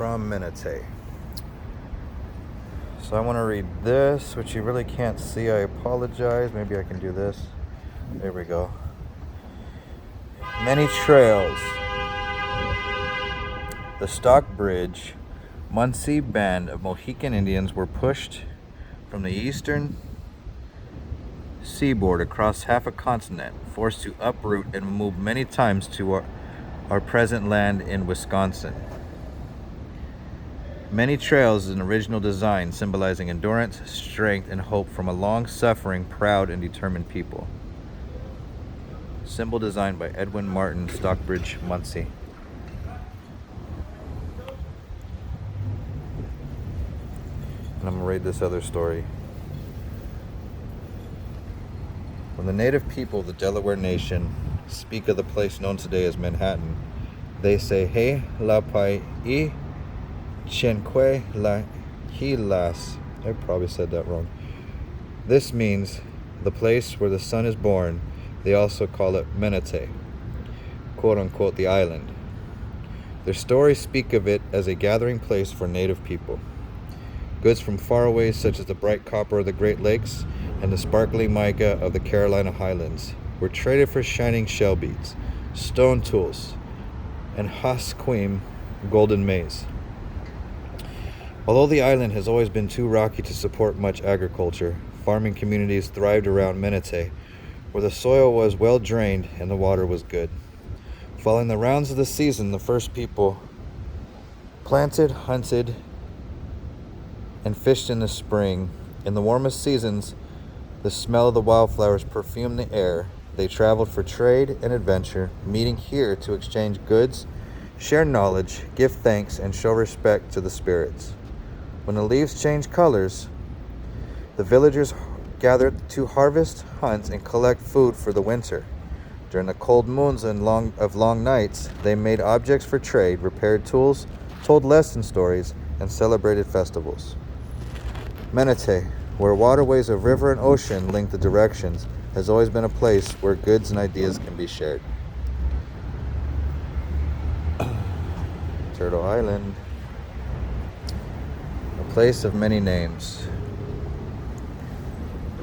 from Menatay. So I want to read this, which you really can't see. I apologize. Maybe I can do this. There we go. Many trails. The Stockbridge Munsee band of Mohican Indians were pushed from the eastern seaboard across half a continent, forced to uproot and move many times to our present land in Wisconsin. Many trails is an original design symbolizing endurance, strength, and hope from a long-suffering, proud, and determined people. Symbol designed by Edwin Martin, Stockbridge, Munsee. And I'm going to read this other story. When the native people of the Delaware Nation speak of the place known today as Manhattan, they say, He la pai I chenque la hilas. I probably said that wrong. This means the place where the sun is born. They also call it Menatay, quote unquote, the island. Their stories speak of it as a gathering place for native people. Goods from far away, such as the bright copper of the Great Lakes and the sparkling mica of the Carolina Highlands, were traded for shining shell beads, stone tools, and Hasquim golden maize. Although the island has always been too rocky to support much agriculture, farming communities thrived around Menatay, where the soil was well drained and the water was good. Following the rounds of the season, the first people planted, hunted, and fished in the spring. In the warmest seasons, the smell of the wildflowers perfumed the air. They traveled for trade and adventure, meeting here to exchange goods, share knowledge, give thanks, and show respect to the spirits. When the leaves changed colors, the villagers gathered to harvest, hunt, and collect food for the winter. During the cold moons and long nights, they made objects for trade, repaired tools, told lesson stories, and celebrated festivals. Menatay, where waterways of river and ocean link the directions, has always been a place where goods and ideas can be shared. Turtle Island, a place of many names.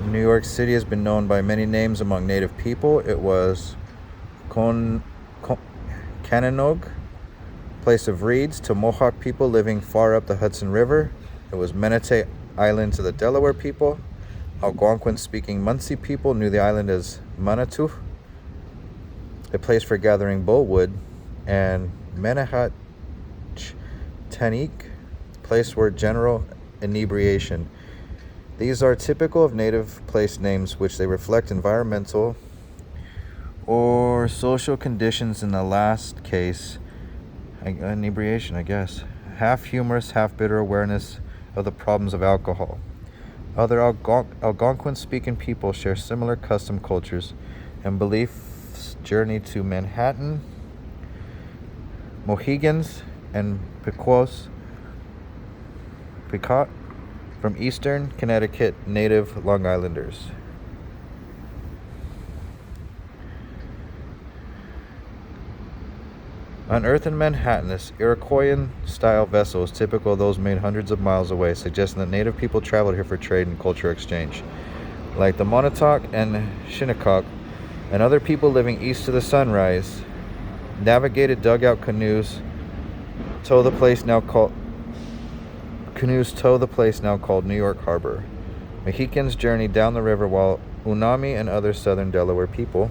New York City has been known by many names among native people. It was Cananog, place of reeds, to Mohawk people living far up the Hudson River. It was Menatay Island to the Delaware people. Algonquin-speaking Munsee people knew the island as Manatu, a place for gathering boatwood, and Menahat Tanik, a place where general inebriation. These are typical of native place names, which they reflect environmental or social conditions. In the last case, inebriation, I guess. Half humorous, half bitter awareness of the problems of alcohol. Other Algonquin-speaking people share similar custom cultures and beliefs. Journey to Manhattan, Mohegans, and Pequot from eastern Connecticut, native Long Islanders. Unearthed in Manhattan, this Iroquoian-style vessel is typical of those made hundreds of miles away, suggesting that native people traveled here for trade and culture exchange. Like the Montauk and Shinnecock and other people living east of the sunrise, navigated dugout canoes tow the place now called New York Harbor. Mohicans journeyed down the river, while Unami and other southern Delaware people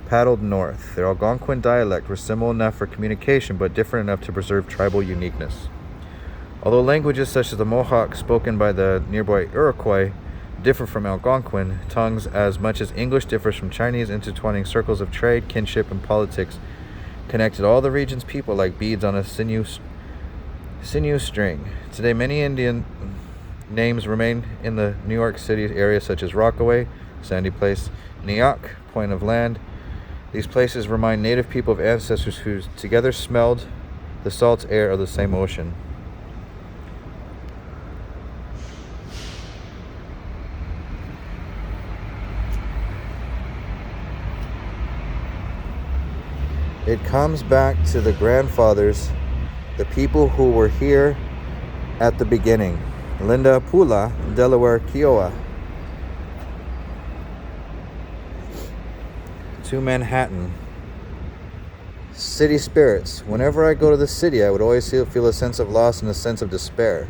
paddled north. Their Algonquin dialect was similar enough for communication, but different enough to preserve tribal uniqueness. Although languages such as the Mohawk spoken by the nearby Iroquois differ from Algonquin tongues as much as English differs from Chinese, intertwining circles of trade, kinship, and politics connected all the region's people like beads on a sinew string. Today, many Indian names remain in the New York City area, such as Rockaway, Sandy Place, Neok, Point of Land. These places remind native people of ancestors who together smelled the salt air of the same ocean. It comes back to the grandfathers, the people who were here at the beginning. Linda Pula, Delaware, Kiowa. To Manhattan. City spirits. Whenever I go to the city, I would always feel a sense of loss and a sense of despair.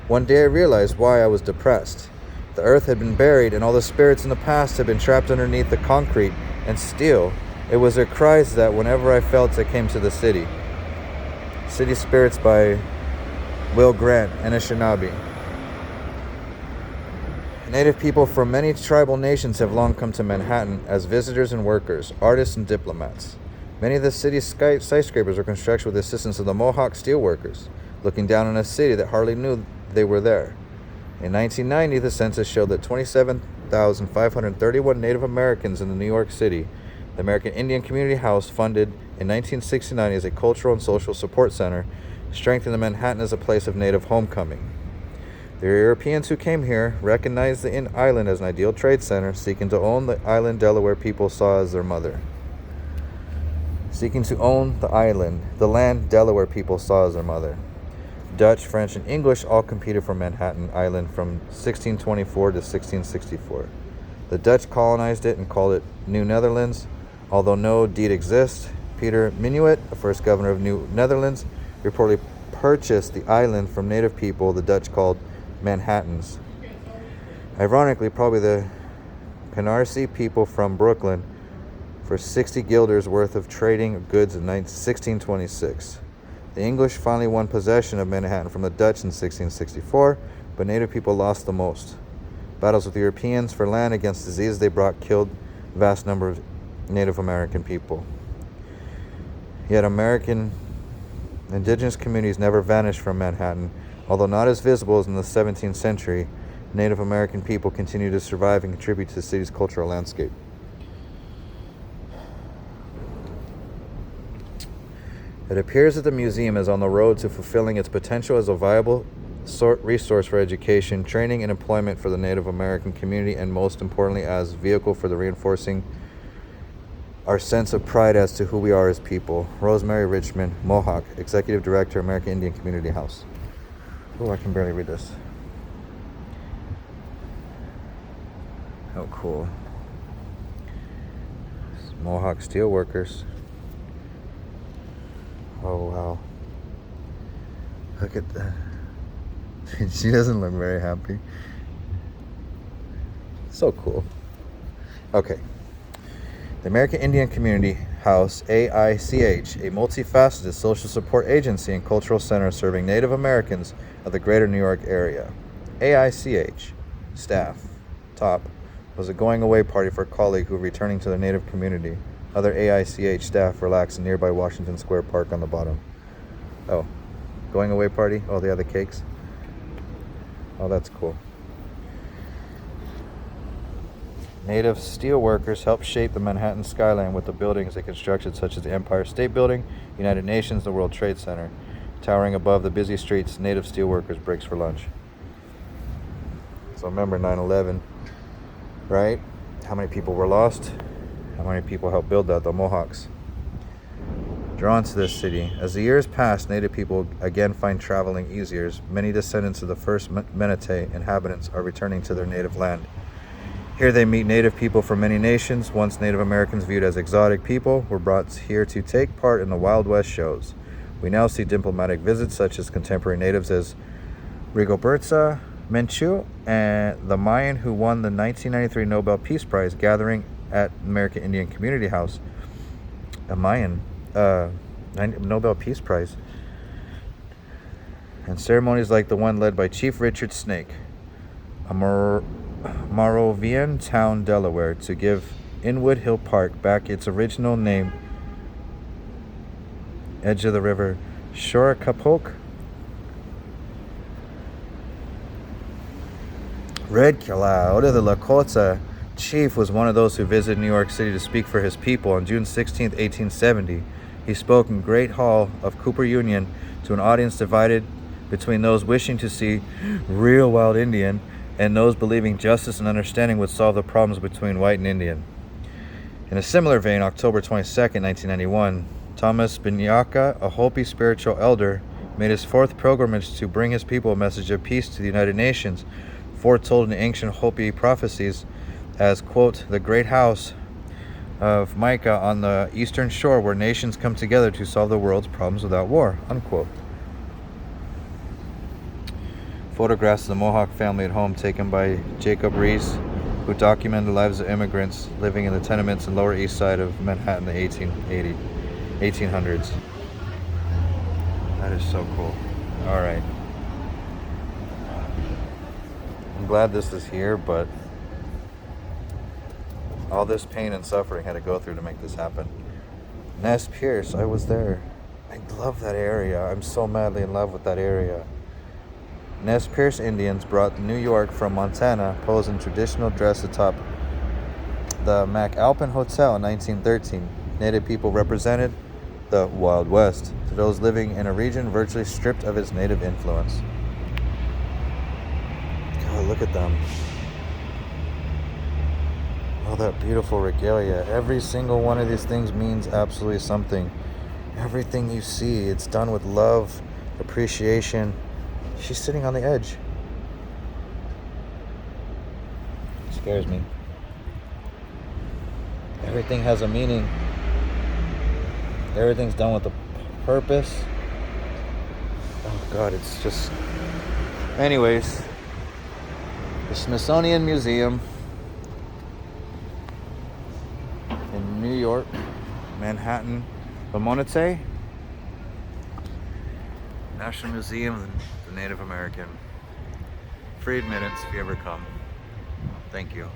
One day I realized why I was depressed. The earth had been buried, and all the spirits in the past had been trapped underneath the concrete and steel. It was their cries that, whenever I felt, I came to the city. City Spirits by Will Grant, Anishinaabe. Native people from many tribal nations have long come to Manhattan as visitors and workers, artists and diplomats. Many of the city's skyscrapers were constructed with the assistance of the Mohawk steelworkers, looking down on a city that hardly knew they were there. In 1990, the census showed that 27,531 Native Americans in the New York City. The American Indian Community House, funded in 1969 as a cultural and social support center, strengthened Manhattan as a place of Native homecoming. The Europeans who came here recognized the island as an ideal trade center, seeking to own the island Delaware people saw as their mother. Seeking to own the island, the land Delaware people saw as their mother. Dutch, French, and English all competed for Manhattan Island from 1624 to 1664. The Dutch colonized it and called it New Netherlands. Although no deed exists, Peter Minuit, the first governor of New Netherlands, reportedly purchased the island from native people the Dutch called Manhattans. Ironically, probably the Canarsie people from Brooklyn for 60 guilders worth of trading goods in 1626. The English finally won possession of Manhattan from the Dutch in 1664, but native people lost the most. Battles with Europeans for land against diseases they brought killed a vast number of Native American people. Yet American indigenous communities never vanished from Manhattan. Although not as visible as in the 17th century, Native American people continue to survive and contribute to the city's cultural landscape. It appears that the museum is on the road to fulfilling its potential as a viable resource for education, training, and employment for the Native American community, and most importantly, as a vehicle for the reinforcing our sense of pride as to who we are as people. Rosemary Richmond, Mohawk, Executive Director, American Indian Community House. Oh, I can barely read this. How cool. Mohawk Steelworkers. Oh, wow. Look at that. She doesn't look very happy. So cool. Okay. The American Indian Community House, AICH, a multifaceted social support agency and cultural center serving Native Americans of the greater New York area. AICH staff, top, was a going-away party for a colleague who was returning to their native community. Other AICH staff relaxed in nearby Washington Square Park on the bottom. Oh, going-away party? Oh, they have the cakes? Oh, that's cool. Native steelworkers helped shape the Manhattan skyline with the buildings they constructed, such as the Empire State Building, United Nations, the World Trade Center. Towering above the busy streets, native steelworkers breaks for lunch. So remember 9/11, right? How many people were lost? How many people helped build that? The Mohawks. Drawn to this city. As the years pass, native people again find traveling easier. Many descendants of the first Menatay inhabitants are returning to their native land. Here they meet native people from many nations. Once Native Americans viewed as exotic people were brought here to take part in the Wild West shows. We now see diplomatic visits such as contemporary natives as Rigoberta Menchú and the Mayan who won the 1993 Nobel Peace Prize gathering at American Indian Community House. A Mayan Nobel Peace Prize. And ceremonies like the one led by Chief Richard Snake, a Moravian town, Delaware, to give Inwood Hill Park back its original name, edge of the river Shoracapok. Red Cloud of the Lakota chief was one of those who visited New York City to speak for his people. On June 16, 1870, he spoke in Great Hall of Cooper Union to an audience divided between those wishing to see real wild Indian and those believing justice and understanding would solve the problems between white and Indian. In a similar vein, October 22, 1991, Thomas Binyaka, a Hopi spiritual elder, made his fourth pilgrimage to bring his people a message of peace to the United Nations, foretold in ancient Hopi prophecies as, quote, the great house of Micah on the eastern shore where nations come together to solve the world's problems without war, unquote. Photographs of the Mohawk family at home taken by Jacob Rees, who documented the lives of immigrants living in the tenements in Lower East Side of Manhattan in the 1800s. That is so cool. All right. I'm glad this is here, but all this pain and suffering had to go through to make this happen. Nez Perce, I was there. I love that area. I'm so madly in love with that area. Nez Perce Indians brought New York from Montana, posed in traditional dress atop the McAlpin Hotel in 1913. Native people represented the Wild West to those living in a region virtually stripped of its native influence. God, look at them. All that beautiful regalia. Every single one of these things means absolutely something. Everything you see, it's done with love, appreciation. She's sitting on the edge. It scares me. Everything has a meaning. Everything's done with a purpose. Oh God, it's just... Anyways, the Smithsonian Museum in New York, Manhattan, the Menatay National Museum of the Native American. Free admittance if you ever come. Thank you.